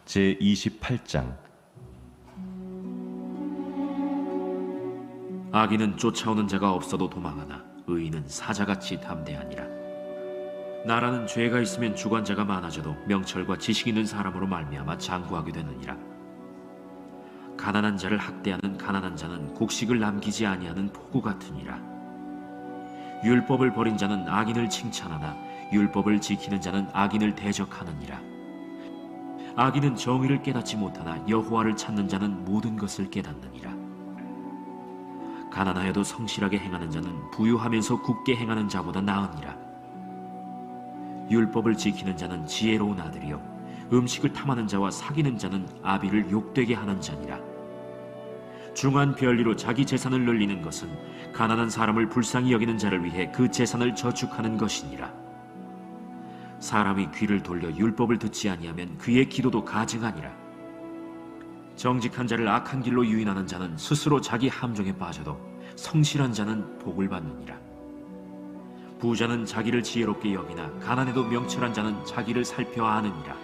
제28장. 악인은 쫓아오는 자가 없어도 도망하나 의인은 사자같이 담대하니라. 나라는 죄가 있으면 주관자가 많아져도 명철과 지식 있는 사람으로 말미암아 장구하게 되느니라. 가난한 자를 학대하는 가난한 자는 곡식을 남기지 아니하는 포구 같으니라. 율법을 버린 자는 악인을 칭찬하나 율법을 지키는 자는 악인을 대적하느니라. 악인은 정의를 깨닫지 못하나 여호와를 찾는 자는 모든 것을 깨닫느니라. 가난하여도 성실하게 행하는 자는 부유하면서 굳게 행하는 자보다 나으니라. 율법을 지키는 자는 지혜로운 아들이요 음식을 탐하는 자와 사귀는 자는 아비를 욕되게 하는 자니라. 중한 별리로 자기 재산을 늘리는 것은 가난한 사람을 불쌍히 여기는 자를 위해 그 재산을 저축하는 것이니라. 사람이 귀를 돌려 율법을 듣지 아니하면 그의 기도도 가증하니라. 정직한 자를 악한 길로 유인하는 자는 스스로 자기 함정에 빠져도 성실한 자는 복을 받느니라. 부자는 자기를 지혜롭게 여기나 가난해도 명철한 자는 자기를 살펴 아느니라.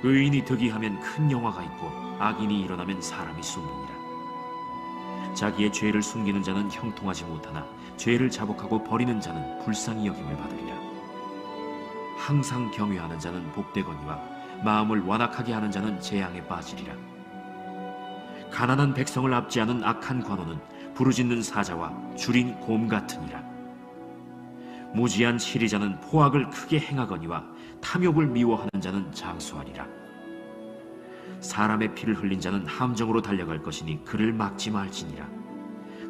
의인이 득이하면 큰 영화가 있고 악인이 일어나면 사람이 숨느니라. 자기의 죄를 숨기는 자는 형통하지 못하나 죄를 자복하고 버리는 자는 불쌍히 여김을 받으리라. 항상 경외하는 자는 복되거니와 마음을 완악하게 하는 자는 재앙에 빠지리라. 가난한 백성을 압제하는 악한 관원은 부르짖는 사자와 줄인 곰 같으니라. 무지한 치리자는 포악을 크게 행하거니와 탐욕을 미워하는 자는 장수하리라. 사람의 피를 흘린 자는 함정으로 달려갈 것이니 그를 막지 말지니라.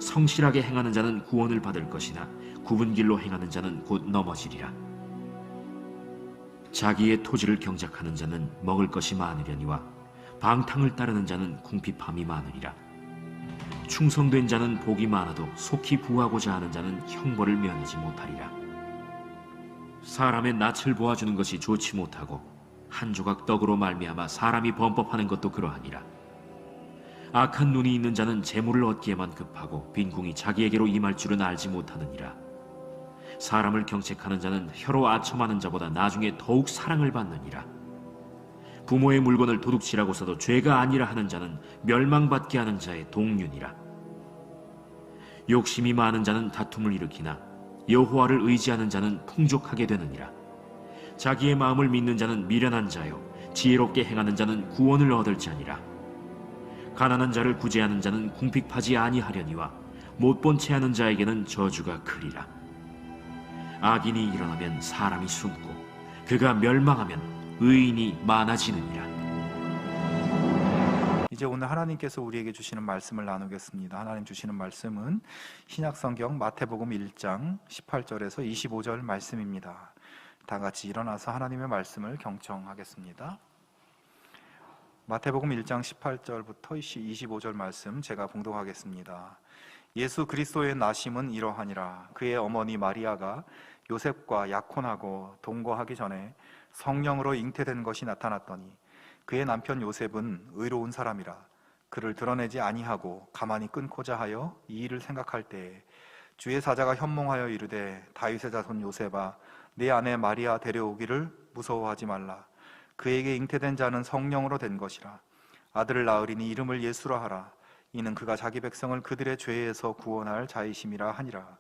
성실하게 행하는 자는 구원을 받을 것이나 굽은 길로 행하는 자는 곧 넘어지리라. 자기의 토지를 경작하는 자는 먹을 것이 많으려니와 방탕을 따르는 자는 궁핍함이 많으리라. 충성된 자는 복이 많아도 속히 부하고자 하는 자는 형벌을 면하지 못하리라. 사람의 낯을 보아주는 것이 좋지 못하고 한 조각 떡으로 말미암아 사람이 범법하는 것도 그러하니라. 악한 눈이 있는 자는 재물을 얻기에만 급하고 빈궁이 자기에게로 임할 줄은 알지 못하느니라. 사람을 경책하는 자는 혀로 아첨하는 자보다 나중에 더욱 사랑을 받느니라. 부모의 물건을 도둑질하고 써도 죄가 아니라 하는 자는 멸망받게 하는 자의 동륜이라. 욕심이 많은 자는 다툼을 일으키나 여호와를 의지하는 자는 풍족하게 되느니라. 자기의 마음을 믿는 자는 미련한 자요 지혜롭게 행하는 자는 구원을 얻을 자니라. 가난한 자를 구제하는 자는 궁핍하지 아니하려니와 못본 채 하는 자에게는 저주가 크리라. 악인이 일어나면 사람이 숨고 그가 멸망하면 의인이 많아지느니라. 이제 오늘 하나님께서 우리에게 주시는 말씀을 나누겠습니다. 하나님 주시는 말씀은 신약성경 마태복음 1장 18절에서 25절 말씀입니다. 다 같이 일어나서 하나님의 말씀을 경청하겠습니다. 마태복음 1장 18절부터 25절 말씀 제가 봉독하겠습니다. 예수 그리스도의 나심은 이러하니라. 그의 어머니 마리아가 요셉과 약혼하고 동거하기 전에 성령으로 잉태된 것이 나타났더니 그의 남편 요셉은 의로운 사람이라 그를 드러내지 아니하고 가만히 끊고자 하여 이 일을 생각할 때에 주의 사자가 현몽하여 이르되 다윗의 자손 요셉아 내 아내 마리아 데려오기를 무서워하지 말라. 그에게 잉태된 자는 성령으로 된 것이라. 아들을 낳으리니 이름을 예수라 하라. 이는 그가 자기 백성을 그들의 죄에서 구원할 자이심이라 하니라.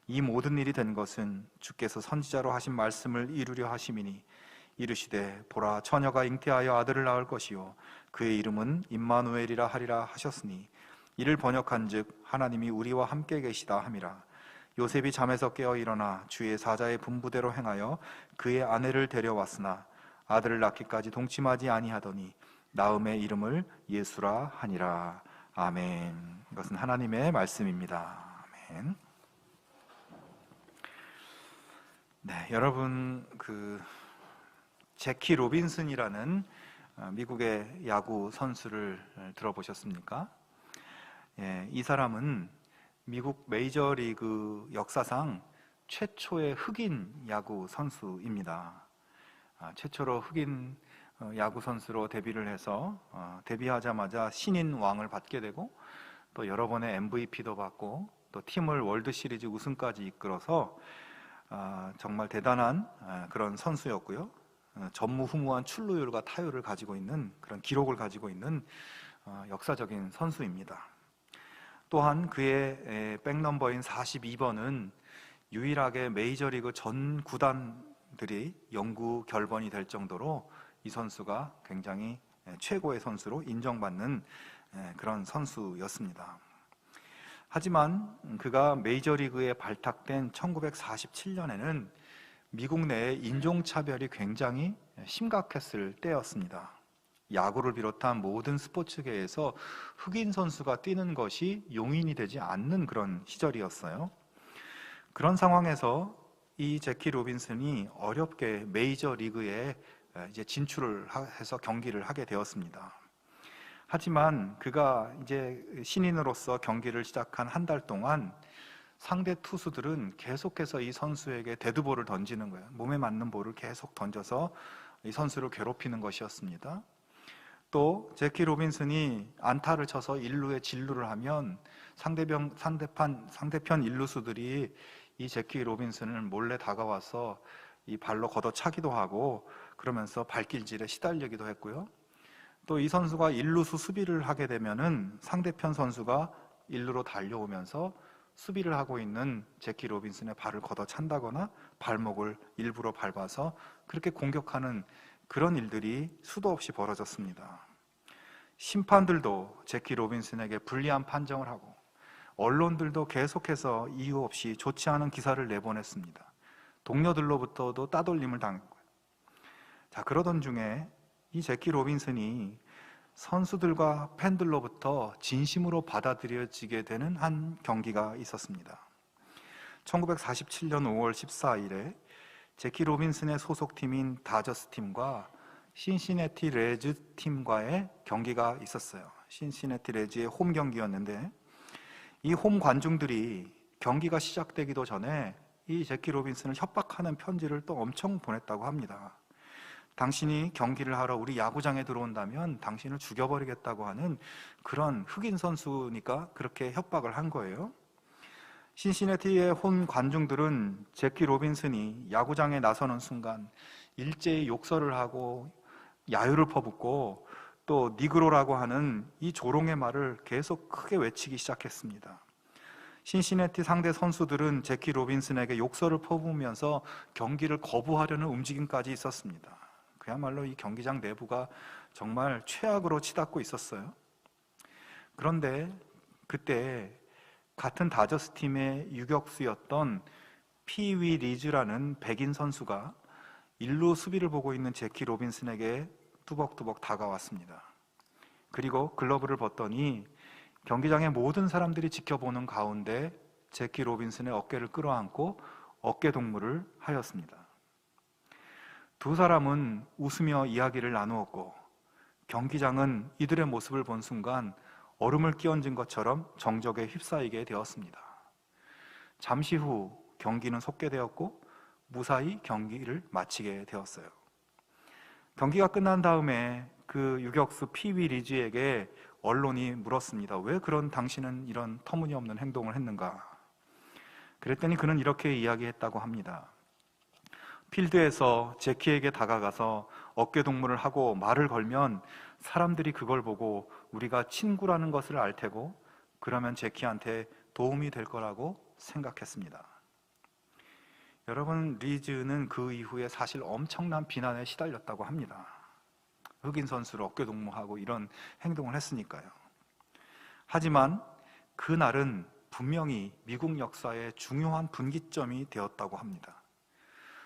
이 모든 일이 된 것은 주께서 선지자로 하신 말씀을 이루려 하심이니 이르시되 보라 처녀가 잉태하여 아들을 낳을 것이요 그의 이름은 임마누엘이라 하리라 하셨으니 이를 번역한즉 하나님이 우리와 함께 계시다 함이라. 요셉이 잠에서 깨어 일어나 주의 사자의 분부대로 행하여 그의 아내를 데려왔으나 아들을 낳기까지 동침하지 아니하더니 낳음의 이름을 예수라 하니라. 아멘. 이것은 하나님의 말씀입니다. 아멘. 네, 여러분 제키 로빈슨이라는 미국의 야구 선수를 들어보셨습니까? 예, 이 사람은 미국 메이저리그 역사상 최초의 흑인 야구 선수입니다. 최초로 흑인 야구 선수로 데뷔를 해서 데뷔하자마자 신인 왕을 받게 되고 또 여러 번의 MVP도 받고 또 팀을 월드 시리즈 우승까지 이끌어서 정말 대단한 그런 선수였고요. 전무후무한 출루율과 타율을 가지고 있는 그런 기록을 가지고 있는 역사적인 선수입니다. 또한 그의 백넘버인 42번은 유일하게 메이저리그 전 구단들이 영구 결번이 될 정도로 이 선수가 굉장히 최고의 선수로 인정받는 그런 선수였습니다. 하지만 그가 메이저리그에 발탁된 1947년에는 미국 내에 인종차별이 굉장히 심각했을 때였습니다. 야구를 비롯한 모든 스포츠계에서 흑인 선수가 뛰는 것이 용인이 되지 않는 그런 시절이었어요. 그런 상황에서 이 제키 로빈슨이 어렵게 메이저리그에 이제 진출을 해서 경기를 하게 되었습니다. 하지만 그가 이제 신인으로서 경기를 시작한 한 달 동안 상대 투수들은 계속해서 이 선수에게 데드볼을 던지는 거예요. 몸에 맞는 볼을 계속 던져서 이 선수를 괴롭히는 것이었습니다. 또 제키 로빈슨이 안타를 쳐서 1루에 진루를 하면 상대편 일루수들이 이 제키 로빈슨을 몰래 다가와서 이 발로 걷어차기도 하고 그러면서 발길질에 시달리기도 했고요. 또 이 선수가 일루수 수비를 하게 되면은 상대편 선수가 일루로 달려오면서 수비를 하고 있는 제키 로빈슨의 발을 걷어찬다거나 발목을 일부러 밟아서 그렇게 공격하는 그런 일들이 수도 없이 벌어졌습니다. 심판들도 제키 로빈슨에게 불리한 판정을 하고 언론들도 계속해서 이유 없이 좋지 않은 기사를 내보냈습니다. 동료들로부터도 따돌림을 당했고요. 자, 그러던 중에 이 제키 로빈슨이 선수들과 팬들로부터 진심으로 받아들여지게 되는 한 경기가 있었습니다. 1947년 5월 14일에 제키 로빈슨의 소속팀인 다저스 팀과 신시내티 레즈 팀과의 경기가 있었어요. 신시내티 레즈의 홈 경기였는데 이 홈 관중들이 경기가 시작되기도 전에 이 제키 로빈슨을 협박하는 편지를 또 엄청 보냈다고 합니다. 당신이 경기를 하러 우리 야구장에 들어온다면 당신을 죽여버리겠다고 하는 그런 흑인 선수니까 그렇게 협박을 한 거예요. 신시내티의 홈 관중들은 제키 로빈슨이 야구장에 나서는 순간 일제히 욕설을 하고 야유를 퍼붓고 또 니그로라고 하는 이 조롱의 말을 계속 크게 외치기 시작했습니다. 신시내티 상대 선수들은 제키 로빈슨에게 욕설을 퍼부으면서 경기를 거부하려는 움직임까지 있었습니다. 그야말로 이 경기장 내부가 정말 최악으로 치닫고 있었어요. 그런데 그때 같은 다저스 팀의 유격수였던 피위 리즈라는 백인 선수가 일루 수비를 보고 있는 제키 로빈슨에게 뚜벅뚜벅 다가왔습니다. 그리고 글러브를 벗더니 경기장의 모든 사람들이 지켜보는 가운데 제키 로빈슨의 어깨를 끌어안고 어깨 동무를 하였습니다. 두 사람은 웃으며 이야기를 나누었고 경기장은 이들의 모습을 본 순간 얼음을 끼얹은 것처럼 정적에 휩싸이게 되었습니다. 잠시 후 경기는 속개되었고 무사히 경기를 마치게 되었어요. 경기가 끝난 다음에 그 유격수 피위 리즈에게 언론이 물었습니다. 왜 당신은 이런 터무니없는 행동을 했는가? 그랬더니 그는 이렇게 이야기했다고 합니다. 필드에서 제키에게 다가가서 어깨 동무를 하고 말을 걸면 사람들이 그걸 보고 우리가 친구라는 것을 알 테고 그러면 제키한테 도움이 될 거라고 생각했습니다. 여러분, 리즈는 그 이후에 사실 엄청난 비난에 시달렸다고 합니다. 흑인 선수를 어깨 동무하고 이런 행동을 했으니까요. 하지만 그날은 분명히 미국 역사의 중요한 분기점이 되었다고 합니다.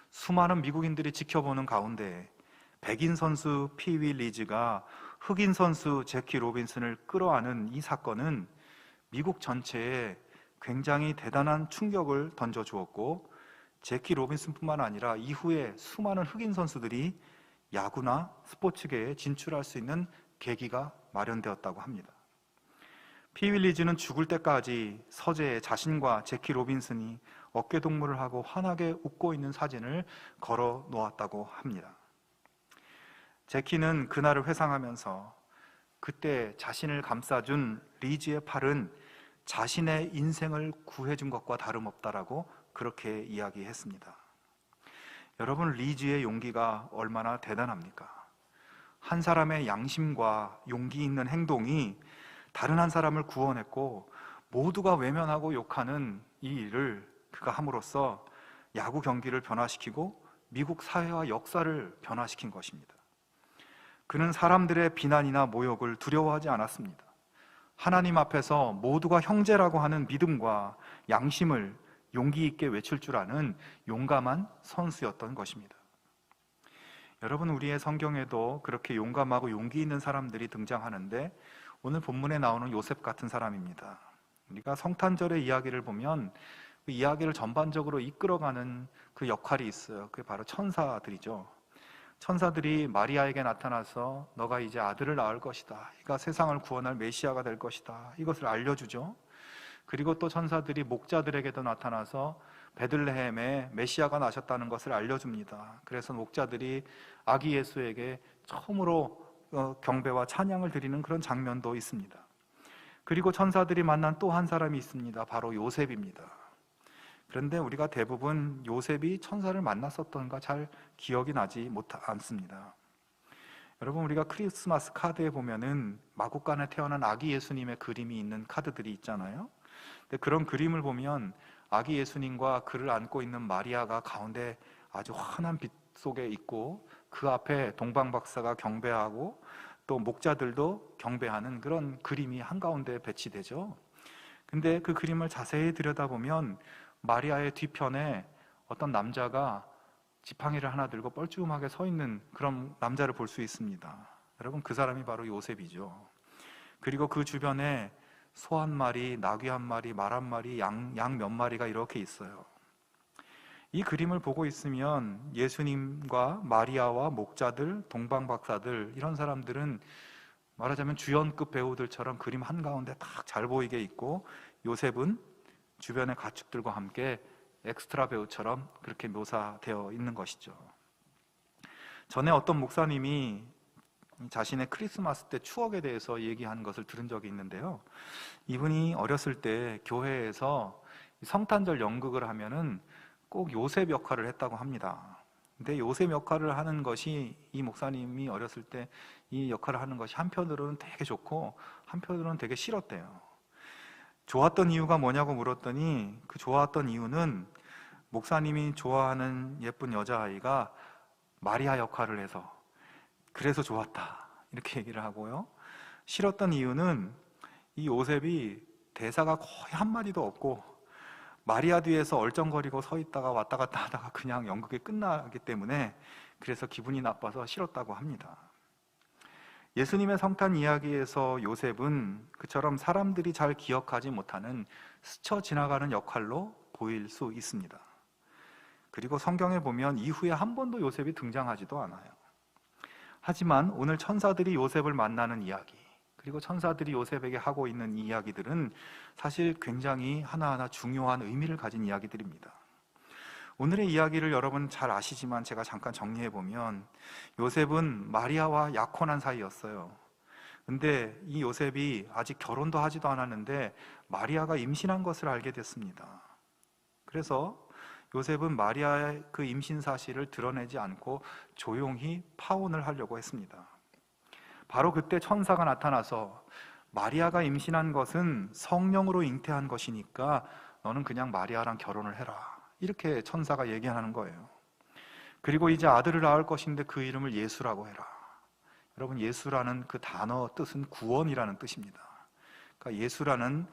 수많은 미국인들이 지켜보는 가운데 백인 선수 피위 리즈가 흑인 선수 제키 로빈슨을 끌어안은 이 사건은 미국 전체에 굉장히 대단한 충격을 던져주었고 제키 로빈슨뿐만 아니라 이후에 수많은 흑인 선수들이 야구나 스포츠계에 진출할 수 있는 계기가 마련되었다고 합니다. 피위 리즈는 죽을 때까지 서재에 자신과 제키 로빈슨이 어깨 동무를 하고 환하게 웃고 있는 사진을 걸어 놓았다고 합니다. 제키는 그날을 회상하면서 그때 자신을 감싸준 리즈의 팔은 자신의 인생을 구해준 것과 다름없다라고 그렇게 이야기했습니다. 여러분, 리즈의 용기가 얼마나 대단합니까? 한 사람의 양심과 용기 있는 행동이 다른 한 사람을 구원했고, 모두가 외면하고 욕하는 이 일을 그가 함으로써 야구 경기를 변화시키고 미국 사회와 역사를 변화시킨 것입니다. 그는 사람들의 비난이나 모욕을 두려워하지 않았습니다. 하나님 앞에서 모두가 형제라고 하는 믿음과 양심을 용기 있게 외칠 줄 아는 용감한 선수였던 것입니다. 여러분, 우리의 성경에도 그렇게 용감하고 용기 있는 사람들이 등장하는데, 오늘 본문에 나오는 요셉 같은 사람입니다. 우리가 성탄절의 이야기를 보면 그 이야기를 전반적으로 이끌어가는 그 역할이 있어요. 그게 바로 천사들이죠. 천사들이 마리아에게 나타나서 너가 이제 아들을 낳을 것이다, 이가 세상을 구원할 메시아가 될 것이다, 이것을 알려주죠. 그리고 또 천사들이 목자들에게도 나타나서 베들레헴에 메시아가 나셨다는 것을 알려줍니다. 그래서 목자들이 아기 예수에게 처음으로 경배와 찬양을 드리는 그런 장면도 있습니다. 그리고 천사들이 만난 또 한 사람이 있습니다. 바로 요셉입니다. 그런데 우리가 대부분 요셉이 천사를 만났었던가 잘 기억이 나지 않습니다. 여러분, 우리가 크리스마스 카드에 보면은 마구간에 태어난 아기 예수님의 그림이 있는 카드들이 있잖아요. 근데 그런 그림을 보면 아기 예수님과 그를 안고 있는 마리아가 가운데 아주 환한 빛 속에 있고, 그 앞에 동방박사가 경배하고 또 목자들도 경배하는 그런 그림이 한가운데 배치되죠. 근데 그 그림을 자세히 들여다보면 마리아의 뒤편에 어떤 남자가 지팡이를 하나 들고 뻘쭘하게 서 있는 그런 남자를 볼 수 있습니다. 여러분, 그 사람이 바로 요셉이죠. 그리고 그 주변에 소 한 마리, 나귀 한 마리, 말 한 마리, 양 몇 마리가 이렇게 있어요. 이 그림을 보고 있으면 예수님과 마리아와 목자들, 동방박사들, 이런 사람들은 말하자면 주연급 배우들처럼 그림 한가운데 딱 잘 보이게 있고, 요셉은 주변의 가축들과 함께 엑스트라 배우처럼 그렇게 묘사되어 있는 것이죠. 전에 어떤 목사님이 자신의 크리스마스 때 추억에 대해서 얘기한 것을 들은 적이 있는데요. 이분이 어렸을 때 교회에서 성탄절 연극을 하면은 꼭 요셉 역할을 했다고 합니다. 근데 요셉 역할을 하는 것이, 이 목사님이 어렸을 때 이 역할을 하는 것이 한편으로는 되게 좋고 한편으로는 되게 싫었대요. 좋았던 이유가 뭐냐고 물었더니, 그 좋았던 이유는 목사님이 좋아하는 예쁜 여자아이가 마리아 역할을 해서 그래서 좋았다, 이렇게 얘기를 하고요. 싫었던 이유는 이 요셉이 대사가 거의 한마디도 없고 마리아 뒤에서 얼쩡거리고 서 있다가 왔다 갔다 하다가 그냥 연극이 끝나기 때문에 그래서 기분이 나빠서 싫었다고 합니다. 예수님의 성탄 이야기에서 요셉은 그처럼 사람들이 잘 기억하지 못하는 스쳐 지나가는 역할로 보일 수 있습니다. 그리고 성경에 보면 이후에 한 번도 요셉이 등장하지도 않아요. 하지만 오늘 천사들이 요셉을 만나는 이야기, 그리고 천사들이 요셉에게 하고 있는 이 이야기들은 사실 굉장히 하나하나 중요한 의미를 가진 이야기들입니다. 오늘의 이야기를 여러분 잘 아시지만 제가 잠깐 정리해보면, 요셉은 마리아와 약혼한 사이였어요. 근데 이 요셉이 아직 결혼도 하지도 않았는데 마리아가 임신한 것을 알게 됐습니다. 그래서 요셉은 마리아의 그 임신 사실을 드러내지 않고 조용히 파혼을 하려고 했습니다. 바로 그때 천사가 나타나서 마리아가 임신한 것은 성령으로 잉태한 것이니까 너는 그냥 마리아랑 결혼을 해라, 이렇게 천사가 얘기하는 거예요. 그리고 이제 아들을 낳을 것인데 그 이름을 예수라고 해라. 여러분, 예수라는 그 단어 뜻은 구원이라는 뜻입니다. 그러니까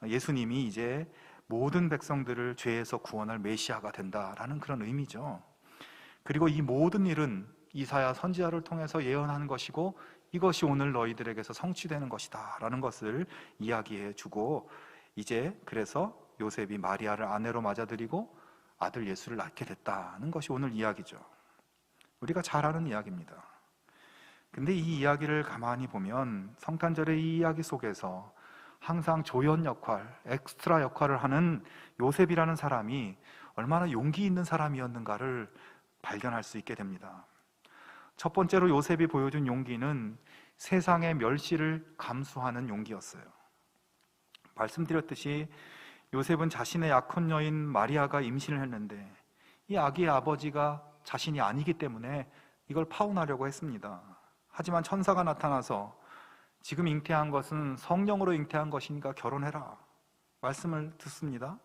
예수님이 이제 모든 백성들을 죄에서 구원할 메시아가 된다라는 그런 의미죠. 그리고 이 모든 일은 이사야 선지자를 통해서 예언한 것이고, 이것이 오늘 너희들에게서 성취되는 것이다 라는 것을 이야기해 주고, 이제 그래서 요셉이 마리아를 아내로 맞아들이고 아들 예수를 낳게 됐다는 것이 오늘 이야기죠. 우리가 잘 아는 이야기입니다. 근데 이 이야기를 가만히 보면 성탄절의 이 이야기 속에서 항상 조연 역할, 엑스트라 역할을 하는 요셉이라는 사람이 얼마나 용기 있는 사람이었는가를 발견할 수 있게 됩니다. 첫 번째로 요셉이 보여준 용기는 세상의 멸시를 감수하는 용기였어요. 말씀드렸듯이 요셉은 자신의 약혼 여인 마리아가 임신을 했는데 이 아기의 아버지가 자신이 아니기 때문에 이걸 파혼하려고 했습니다. 하지만 천사가 나타나서 지금 잉태한 것은 성령으로 잉태한 것이니까 결혼해라 말씀을 듣습니다.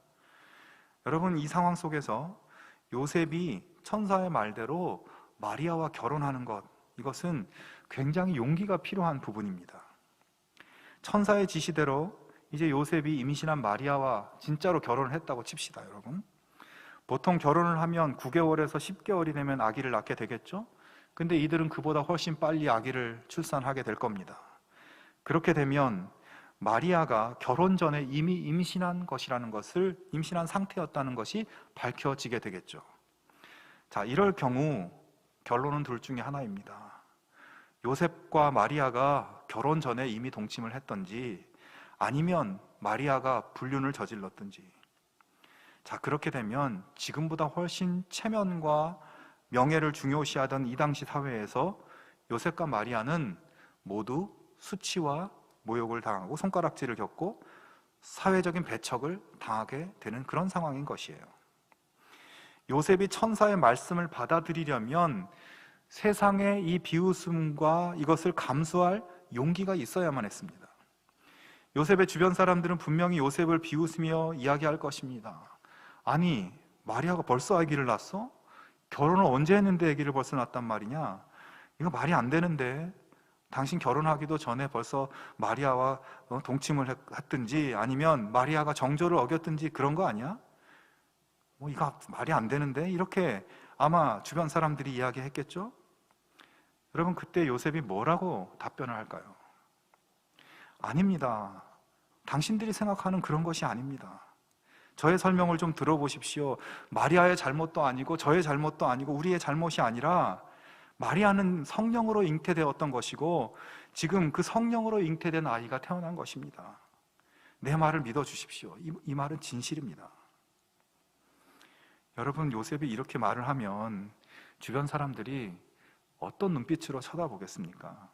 여러분, 이 상황 속에서 요셉이 천사의 말대로 마리아와 결혼하는 것, 이것은 굉장히 용기가 필요한 부분입니다. 천사의 지시대로 이제 요셉이 임신한 마리아와 진짜로 결혼을 했다고 칩시다. 여러분, 보통 결혼을 하면 9개월에서 10개월이 되면 아기를 낳게 되겠죠? 근데 이들은 그보다 훨씬 빨리 아기를 출산하게 될 겁니다. 그렇게 되면 마리아가 결혼 전에 이미 임신한 것이라는 것을, 임신한 상태였다는 것이 밝혀지게 되겠죠. 자, 이럴 경우 결론은 둘 중에 하나입니다. 요셉과 마리아가 결혼 전에 이미 동침을 했던지, 아니면 마리아가 불륜을 저질렀든지. 자, 그렇게 되면 지금보다 훨씬 체면과 명예를 중요시하던 이 당시 사회에서 요셉과 마리아는 모두 수치와 모욕을 당하고 손가락질을 겪고 사회적인 배척을 당하게 되는 그런 상황인 것이에요. 요셉이 천사의 말씀을 받아들이려면 세상의 이 비웃음과 이것을 감수할 용기가 있어야만 했습니다. 요셉의 주변 사람들은 분명히 요셉을 비웃으며 이야기할 것입니다. 아니, 마리아가 벌써 아기를 낳았어? 결혼을 언제 했는데 아기를 벌써 낳았단 말이냐? 이거 말이 안 되는데, 당신 결혼하기도 전에 벌써 마리아와 동침을 했든지, 아니면 마리아가 정조를 어겼든지 그런 거 아니야? 이거 말이 안 되는데? 이렇게 아마 주변 사람들이 이야기했겠죠? 여러분, 그때 요셉이 뭐라고 답변을 할까요? 아닙니다. 당신들이 생각하는 그런 것이 아닙니다. 저의 설명을 좀 들어보십시오. 마리아의 잘못도 아니고 저의 잘못도 아니고 우리의 잘못이 아니라 마리아는 성령으로 잉태되었던 것이고 지금 그 성령으로 잉태된 아이가 태어난 것입니다. 내 말을 믿어주십시오. 이 말은 진실입니다. 여러분, 요셉이 이렇게 말을 하면 주변 사람들이 어떤 눈빛으로 쳐다보겠습니까?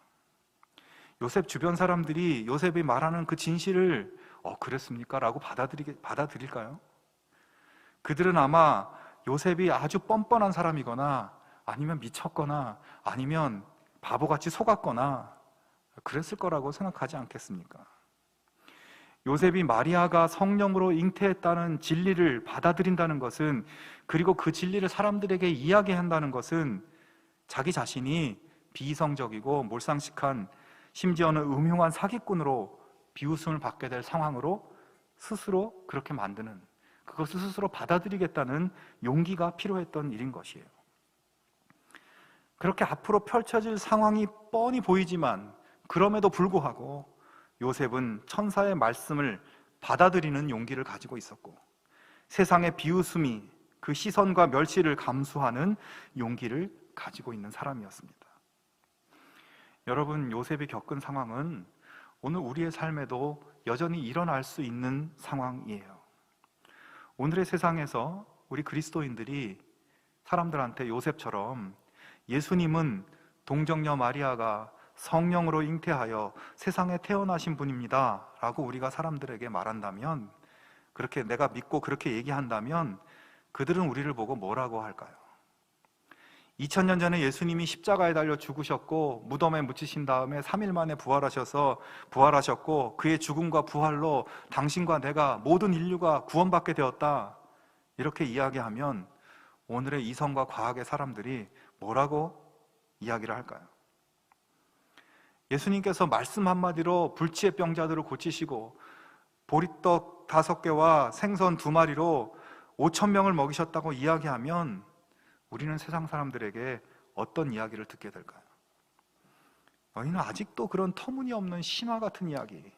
요셉 주변 사람들이 요셉이 말하는 그 진실을 그랬습니까? 라고 받아들일까요? 그들은 아마 요셉이 아주 뻔뻔한 사람이거나 아니면 미쳤거나 아니면 바보같이 속았거나 그랬을 거라고 생각하지 않겠습니까? 요셉이 마리아가 성령으로 잉태했다는 진리를 받아들인다는 것은, 그리고 그 진리를 사람들에게 이야기한다는 것은 자기 자신이 비이성적이고 몰상식한, 심지어는 음흉한 사기꾼으로 비웃음을 받게 될 상황으로 스스로 그렇게 만드는, 그것을 스스로 받아들이겠다는 용기가 필요했던 일인 것이에요. 그렇게 앞으로 펼쳐질 상황이 뻔히 보이지만 그럼에도 불구하고 요셉은 천사의 말씀을 받아들이는 용기를 가지고 있었고, 세상의 비웃음이 그 시선과 멸시를 감수하는 용기를 가지고 있는 사람이었습니다. 여러분, 요셉이 겪은 상황은 오늘 우리의 삶에도 여전히 일어날 수 있는 상황이에요. 오늘의 세상에서 우리 그리스도인들이 사람들한테 요셉처럼 예수님은 동정녀 마리아가 성령으로 잉태하여 세상에 태어나신 분입니다 라고 우리가 사람들에게 말한다면, 그렇게 내가 믿고 그렇게 얘기한다면 그들은 우리를 보고 뭐라고 할까요? 2000년 전에 예수님이 십자가에 달려 죽으셨고 무덤에 묻히신 다음에 3일 만에 부활하셨고 그의 죽음과 부활로 당신과 내가, 모든 인류가 구원받게 되었다, 이렇게 이야기하면 오늘의 이성과 과학의 사람들이 뭐라고 이야기를 할까요? 예수님께서 말씀 한마디로 불치의 병자들을 고치시고 보리떡 5개와 생선 2마리로 5,000명을 먹이셨다고 이야기하면 우리는 세상 사람들에게 어떤 이야기를 듣게 될까요? 너희는 아직도 그런 터무니없는 신화 같은 이야기,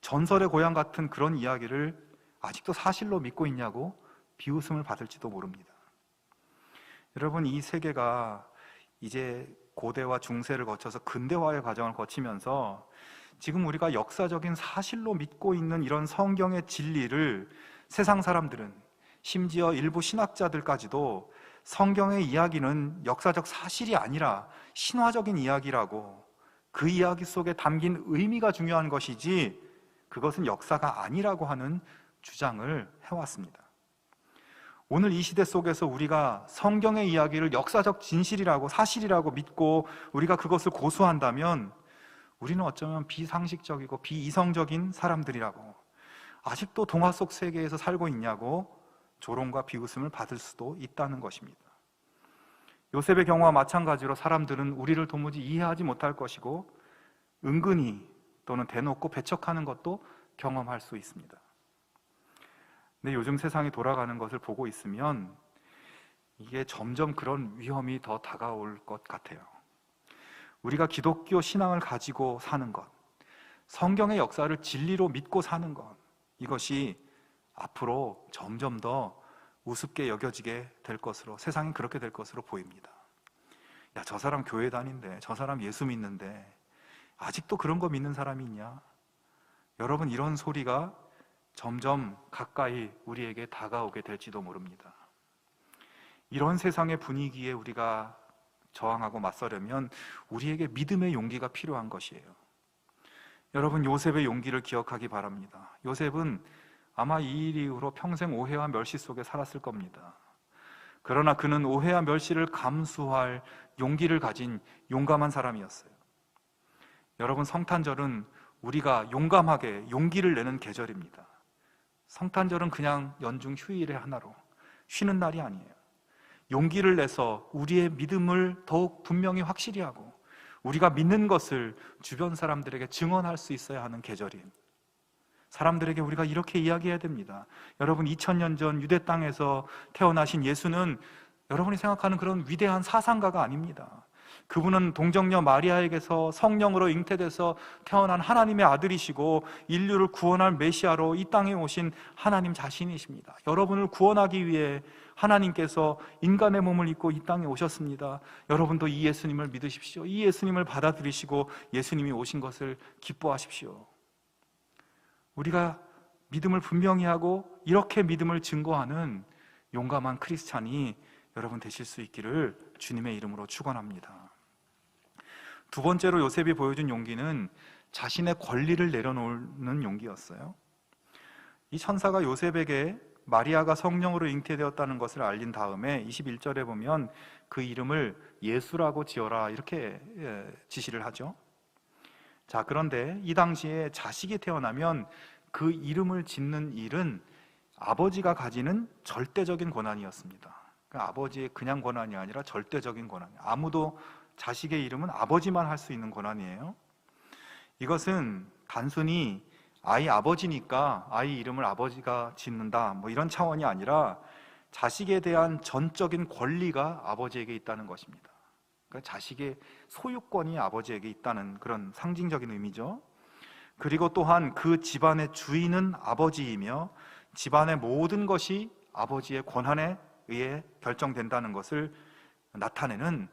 전설의 고향 같은 그런 이야기를 아직도 사실로 믿고 있냐고 비웃음을 받을지도 모릅니다. 여러분, 이 세계가 이제 고대와 중세를 거쳐서 근대화의 과정을 거치면서 지금 우리가 역사적인 사실로 믿고 있는 이런 성경의 진리를 세상 사람들은, 심지어 일부 신학자들까지도 성경의 이야기는 역사적 사실이 아니라 신화적인 이야기라고, 그 이야기 속에 담긴 의미가 중요한 것이지 그것은 역사가 아니라고 하는 주장을 해왔습니다. 오늘 이 시대 속에서 우리가 성경의 이야기를 역사적 진실이라고 사실이라고 믿고 우리가 그것을 고수한다면 우리는 어쩌면 비상식적이고 비이성적인 사람들이라고, 아직도 동화 속 세계에서 살고 있냐고 조롱과 비웃음을 받을 수도 있다는 것입니다. 요셉의 경우와 마찬가지로 사람들은 우리를 도무지 이해하지 못할 것이고 은근히 또는 대놓고 배척하는 것도 경험할 수 있습니다. 근데 요즘 세상이 돌아가는 것을 보고 있으면 이게 점점 그런 위험이 더 다가올 것 같아요. 우리가 기독교 신앙을 가지고 사는 것, 성경의 역사를 진리로 믿고 사는 것, 이것이 앞으로 점점 더 우습게 여겨지게 될 것으로, 세상이 그렇게 될 것으로 보입니다. 야, 저 사람 교회 다닌대, 저 사람 예수 믿는데 아직도 그런 거 믿는 사람이 있냐? 여러분, 이런 소리가 점점 가까이 우리에게 다가오게 될지도 모릅니다. 이런 세상의 분위기에 우리가 저항하고 맞서려면 우리에게 믿음의 용기가 필요한 것이에요. 여러분, 요셉의 용기를 기억하기 바랍니다. 요셉은 아마 이 일 이후로 평생 오해와 멸시 속에 살았을 겁니다. 그러나 그는 오해와 멸시를 감수할 용기를 가진 용감한 사람이었어요. 여러분, 성탄절은 우리가 용감하게 용기를 내는 계절입니다. 성탄절은 그냥 연중 휴일의 하나로 쉬는 날이 아니에요. 용기를 내서 우리의 믿음을 더욱 분명히 확실히 하고 우리가 믿는 것을 주변 사람들에게 증언할 수 있어야 하는 계절이에요. 사람들에게 우리가 이렇게 이야기해야 됩니다. 여러분, 2000년 전 유대 땅에서 태어나신 예수는 여러분이 생각하는 그런 위대한 사상가가 아닙니다. 그분은 동정녀 마리아에게서 성령으로 잉태돼서 태어난 하나님의 아들이시고 인류를 구원할 메시아로 이 땅에 오신 하나님 자신이십니다. 여러분을 구원하기 위해 하나님께서 인간의 몸을 입고 이 땅에 오셨습니다. 여러분도 이 예수님을 믿으십시오. 이 예수님을 받아들이시고 예수님이 오신 것을 기뻐하십시오. 우리가 믿음을 분명히 하고 이렇게 믿음을 증거하는 용감한 크리스찬이 여러분 되실 수 있기를 주님의 이름으로 축원합니다. 두 번째로 요셉이 보여준 용기는 자신의 권리를 내려놓는 용기였어요. 이 천사가 요셉에게 마리아가 성령으로 잉태되었다는 것을 알린 다음에 21절에 보면 그 이름을 예수라고 지어라, 이렇게 지시를 하죠. 자, 그런데 이 당시에 자식이 태어나면 그 이름을 짓는 일은 아버지가 가지는 절대적인 권한이었습니다. 그러니까 아버지의 그냥 권한이 아니라 절대적인 권한. 아무도 자식의 이름은 아버지만 할 수 있는 권한이에요. 이것은 단순히 아이 아버지니까 아이 이름을 아버지가 짓는다, 뭐 이런 차원이 아니라 자식에 대한 전적인 권리가 아버지에게 있다는 것입니다. 그러니까 자식의 소유권이 아버지에게 있다는 그런 상징적인 의미죠. 그리고 또한 그 집안의 주인은 아버지이며 집안의 모든 것이 아버지의 권한에 의해 결정된다는 것을 나타내는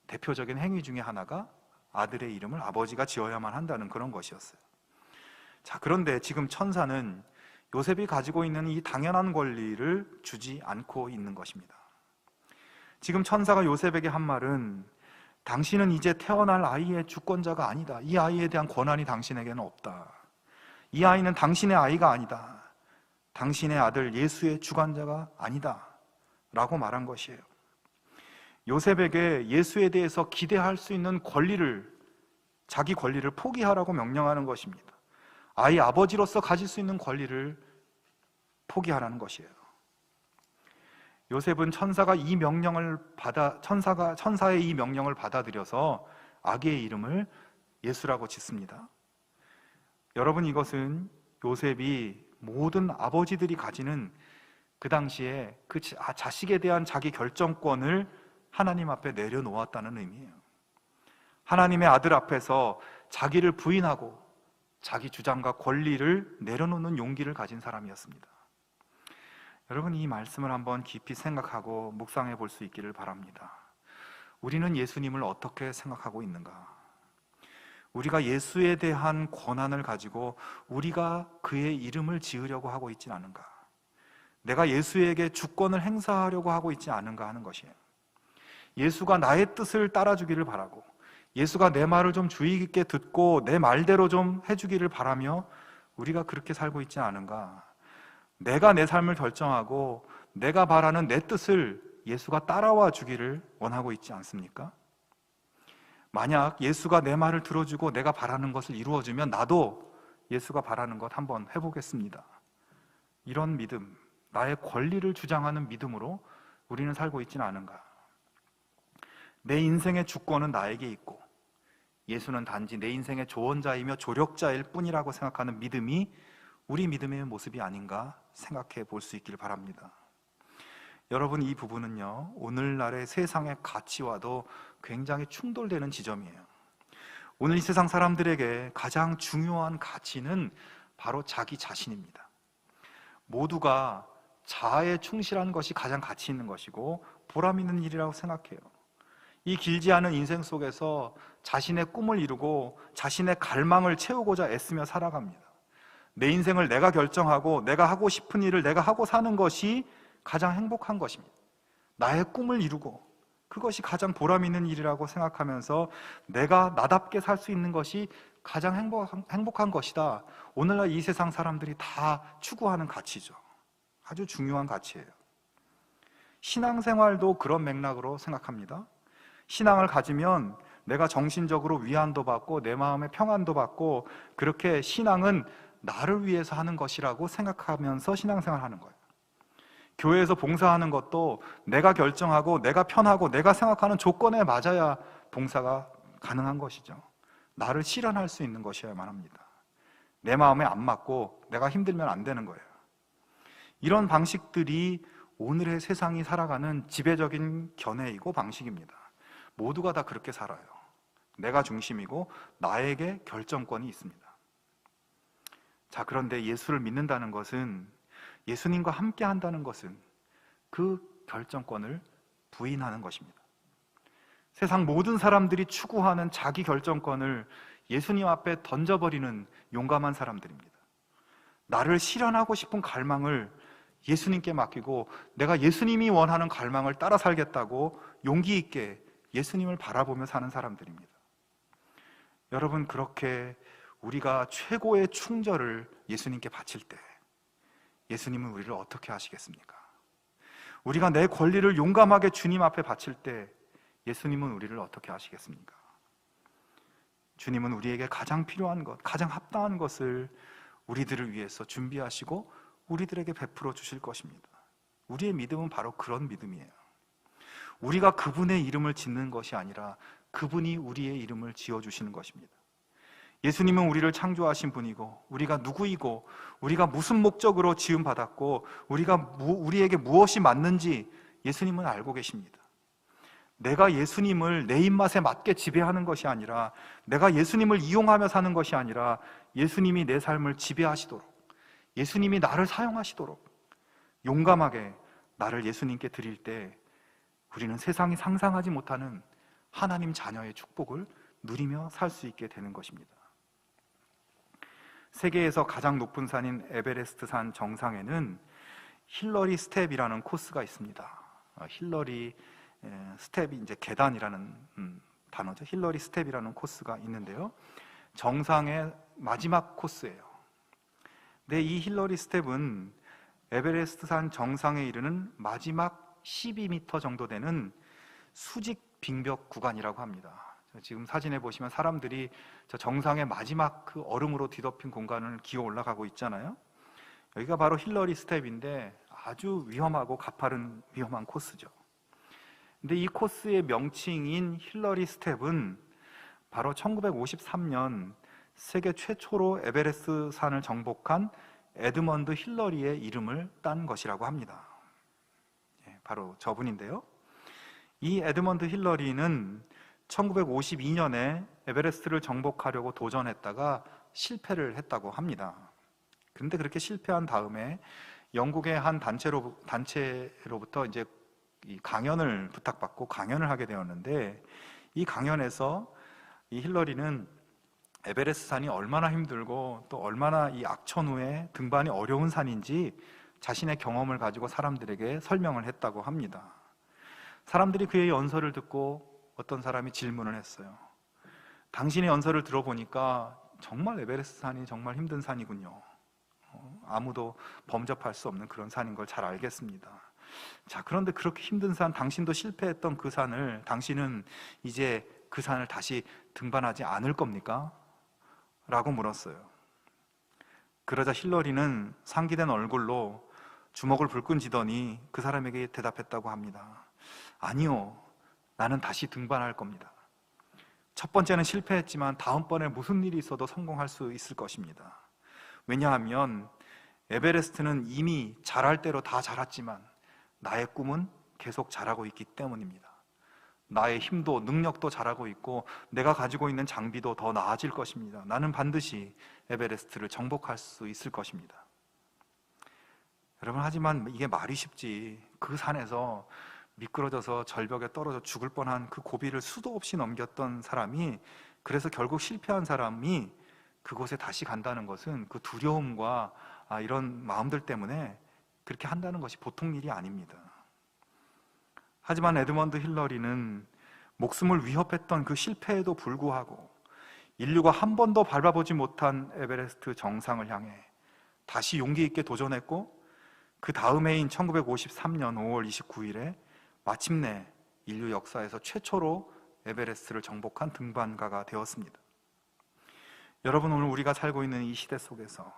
대표적인 행위 중에 하나가 아들의 이름을 아버지가 지어야만 한다는 그런 것이었어요. 자, 그런데 지금 천사는 요셉이 가지고 있는 이 당연한 권리를 주지 않고 있는 것입니다. 지금 천사가 요셉에게 한 말은 당신은 이제 태어날 아이의 주권자가 아니다. 이 아이에 대한 권한이 당신에게는 없다. 이 아이는 당신의 아이가 아니다. 당신의 아들 예수의 주관자가 아니다. 라고 말한 것이에요. 요셉에게 예수에 대해서 기대할 수 있는 권리를, 자기 권리를 포기하라고 명령하는 것입니다. 아이 아버지로서 가질 수 있는 권리를 포기하라는 것이에요. 요셉은 천사의 이 명령을 받아들여서 아기의 이름을 예수라고 짓습니다. 여러분, 이것은 요셉이 모든 아버지들이 가지는 그 당시에 그 자식에 대한 자기 결정권을 하나님 앞에 내려놓았다는 의미예요. 하나님의 아들 앞에서 자기를 부인하고 자기 주장과 권리를 내려놓는 용기를 가진 사람이었습니다. 여러분, 이 말씀을 한번 깊이 생각하고 묵상해 볼 수 있기를 바랍니다. 우리는 예수님을 어떻게 생각하고 있는가? 우리가 예수에 대한 권한을 가지고 우리가 그의 이름을 지으려고 하고 있지 않은가? 내가 예수에게 주권을 행사하려고 하고 있지 않은가 하는 것이에요. 예수가 나의 뜻을 따라주기를 바라고 예수가 내 말을 좀 주의 깊게 듣고 내 말대로 좀 해주기를 바라며 우리가 그렇게 살고 있지 않은가? 내가 내 삶을 결정하고 내가 바라는 내 뜻을 예수가 따라와 주기를 원하고 있지 않습니까? 만약 예수가 내 말을 들어주고 내가 바라는 것을 이루어주면 나도 예수가 바라는 것 한번 해보겠습니다. 이런 믿음, 나의 권리를 주장하는 믿음으로 우리는 살고 있지는 않은가? 내 인생의 주권은 나에게 있고 예수는 단지 내 인생의 조언자이며 조력자일 뿐이라고 생각하는 믿음이 우리 믿음의 모습이 아닌가 생각해 볼 수 있기를 바랍니다. 여러분, 이 부분은요, 오늘날의 세상의 가치와도 굉장히 충돌되는 지점이에요. 오늘 이 세상 사람들에게 가장 중요한 가치는 바로 자기 자신입니다. 모두가 자아에 충실한 것이 가장 가치 있는 것이고 보람 있는 일이라고 생각해요. 이 길지 않은 인생 속에서 자신의 꿈을 이루고 자신의 갈망을 채우고자 애쓰며 살아갑니다. 내 인생을 내가 결정하고 내가 하고 싶은 일을 내가 하고 사는 것이 가장 행복한 것입니다. 나의 꿈을 이루고 그것이 가장 보람 있는 일이라고 생각하면서 내가 나답게 살 수 있는 것이 가장 행복한 것이다. 오늘날 이 세상 사람들이 다 추구하는 가치죠. 아주 중요한 가치예요. 신앙생활도 그런 맥락으로 생각합니다. 신앙을 가지면 내가 정신적으로 위안도 받고 내 마음의 평안도 받고, 그렇게 신앙은 나를 위해서 하는 것이라고 생각하면서 신앙생활 하는 거예요. 교회에서 봉사하는 것도 내가 결정하고 내가 편하고 내가 생각하는 조건에 맞아야 봉사가 가능한 것이죠. 나를 실현할 수 있는 것이어야만 합니다. 내 마음에 안 맞고 내가 힘들면 안 되는 거예요. 이런 방식들이 오늘의 세상이 살아가는 지배적인 견해이고 방식입니다. 모두가 다 그렇게 살아요. 내가 중심이고 나에게 결정권이 있습니다. 자, 그런데 예수를 믿는다는 것은, 예수님과 함께 한다는 것은 그 결정권을 부인하는 것입니다. 세상 모든 사람들이 추구하는 자기 결정권을 예수님 앞에 던져버리는 용감한 사람들입니다. 나를 실현하고 싶은 갈망을 예수님께 맡기고 내가 예수님이 원하는 갈망을 따라 살겠다고 용기 있게 예수님을 바라보며 사는 사람들입니다. 여러분, 그렇게 우리가 최고의 충절을 예수님께 바칠 때 예수님은 우리를 어떻게 하시겠습니까? 우리가 내 권리를 용감하게 주님 앞에 바칠 때 예수님은 우리를 어떻게 하시겠습니까? 주님은 우리에게 가장 필요한 것, 가장 합당한 것을 우리들을 위해서 준비하시고 우리들에게 베풀어 주실 것입니다. 우리의 믿음은 바로 그런 믿음이에요. 우리가 그분의 이름을 짓는 것이 아니라 그분이 우리의 이름을 지어주시는 것입니다. 예수님은 우리를 창조하신 분이고 우리가 누구이고 우리가 무슨 목적으로 지음받았고 우리에게 무엇이 맞는지 예수님은 알고 계십니다. 내가 예수님을 내 입맛에 맞게 지배하는 것이 아니라, 내가 예수님을 이용하며 사는 것이 아니라 예수님이 내 삶을 지배하시도록, 예수님이 나를 사용하시도록 용감하게 나를 예수님께 드릴 때 우리는 세상이 상상하지 못하는 하나님 자녀의 축복을 누리며 살 수 있게 되는 것입니다. 세계에서 가장 높은 산인 에베레스트 산 정상에는 힐러리 스텝이라는 코스가 있습니다. 힐러리 스텝이 이제 계단이라는 단어죠. 힐러리 스텝이라는 코스가 있는데요, 정상의 마지막 코스예요. 근데 이 힐러리 스텝은 에베레스트 산 정상에 이르는 마지막 12m 정도 되는 수직 빙벽 구간이라고 합니다. 지금 사진에 보시면 사람들이 저 정상의 마지막 그 얼음으로 뒤덮인 공간을 기어 올라가고 있잖아요. 여기가 바로 힐러리 스텝인데 아주 위험하고 가파른 위험한 코스죠. 근데 이 코스의 명칭인 힐러리 스텝은 바로 1953년 세계 최초로 에베레스트 산을 정복한 에드먼드 힐러리의 이름을 딴 것이라고 합니다. 바로 저분인데요, 이 에드먼드 힐러리는 1952년에 에베레스트를 정복하려고 도전했다가 실패를 했다고 합니다. 그런데 그렇게 실패한 다음에 영국의 한 단체로부터 이제 이 강연을 부탁받고 강연을 하게 되었는데, 이 강연에서 이 힐러리는 에베레스트 산이 얼마나 힘들고 또 얼마나 이 악천후에 등반이 어려운 산인지 자신의 경험을 가지고 사람들에게 설명을 했다고 합니다. 사람들이 그의 연설을 듣고 어떤 사람이 질문을 했어요. 당신의 연설을 들어보니까 정말 에베레스트 산이 정말 힘든 산이군요. 아무도 범접할 수 없는 그런 산인 걸 잘 알겠습니다. 자, 그런데 그렇게 힘든 산, 당신도 실패했던 그 산을 당신은 이제 그 산을 다시 등반하지 않을 겁니까? 라고 물었어요. 그러자 힐러리는 상기된 얼굴로 주먹을 불끈 쥐더니 그 사람에게 대답했다고 합니다. 아니요, 나는 다시 등반할 겁니다. 첫 번째는 실패했지만 다음번에 무슨 일이 있어도 성공할 수 있을 것입니다. 왜냐하면 에베레스트는 이미 자랄 대로 다 자랐지만 나의 꿈은 계속 자라고 있기 때문입니다. 나의 힘도 능력도 자라고 있고 내가 가지고 있는 장비도 더 나아질 것입니다. 나는 반드시 에베레스트를 정복할 수 있을 것입니다. 여러분, 하지만 이게 말이 쉽지. 그 산에서 미끄러져서 절벽에 떨어져 죽을 뻔한 그 고비를 수도 없이 넘겼던 사람이, 그래서 결국 실패한 사람이 그곳에 다시 간다는 것은 그 두려움과 이런 마음들 때문에 그렇게 한다는 것이 보통 일이 아닙니다. 하지만 에드먼드 힐러리는 목숨을 위협했던 그 실패에도 불구하고 인류가 한 번도 밟아보지 못한 에베레스트 정상을 향해 다시 용기 있게 도전했고, 그 다음 해인 1953년 5월 29일에 마침내 인류 역사에서 최초로 에베레스트를 정복한 등반가가 되었습니다. 여러분, 오늘 우리가 살고 있는 이 시대 속에서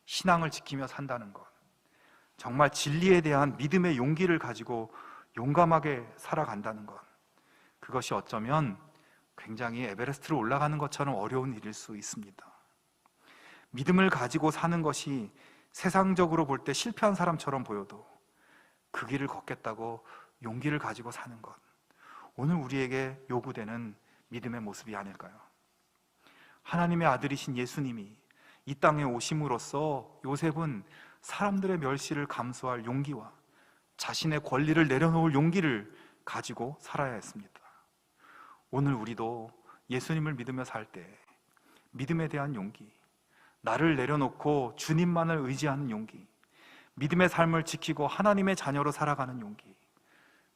신앙을 지키며 산다는 것, 정말 진리에 대한 믿음의 용기를 가지고 용감하게 살아간다는 것, 그것이 어쩌면 굉장히 에베레스트를 올라가는 것처럼 어려운 일일 수 있습니다. 믿음을 가지고 사는 것이 세상적으로 볼 때 실패한 사람처럼 보여도 그 길을 걷겠다고 용기를 가지고 사는 것, 오늘 우리에게 요구되는 믿음의 모습이 아닐까요? 하나님의 아들이신 예수님이 이 땅에 오심으로써 요셉은 사람들의 멸시를 감수할 용기와 자신의 권리를 내려놓을 용기를 가지고 살아야 했습니다. 오늘 우리도 예수님을 믿으며 살 때 믿음에 대한 용기, 나를 내려놓고 주님만을 의지하는 용기, 믿음의 삶을 지키고 하나님의 자녀로 살아가는 용기,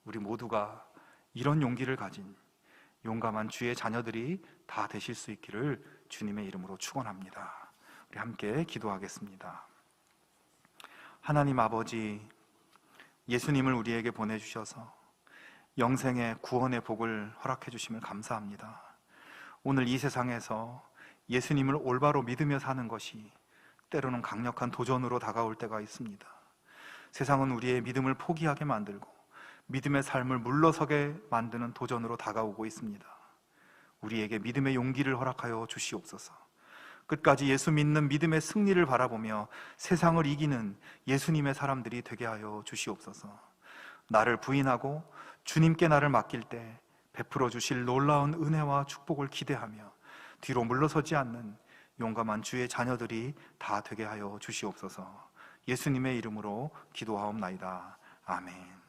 우리 모두가 이런 용기를 가진 용감한 주의 자녀들이 다 되실 수 있기를 주님의 이름으로 축원합니다. 우리 함께 기도하겠습니다. 하나님 아버지, 예수님을 우리에게 보내주셔서 영생의 구원의 복을 허락해 주심을 감사합니다. 오늘 이 세상에서 예수님을 올바로 믿으며 사는 것이 때로는 강력한 도전으로 다가올 때가 있습니다. 세상은 우리의 믿음을 포기하게 만들고 믿음의 삶을 물러서게 만드는 도전으로 다가오고 있습니다. 우리에게 믿음의 용기를 허락하여 주시옵소서. 끝까지 예수 믿는 믿음의 승리를 바라보며 세상을 이기는 예수님의 사람들이 되게 하여 주시옵소서. 나를 부인하고 주님께 나를 맡길 때 베풀어 주실 놀라운 은혜와 축복을 기대하며 뒤로 물러서지 않는 용감한 주의 자녀들이 다 되게 하여 주시옵소서. 예수님의 이름으로 기도하옵나이다. 아멘.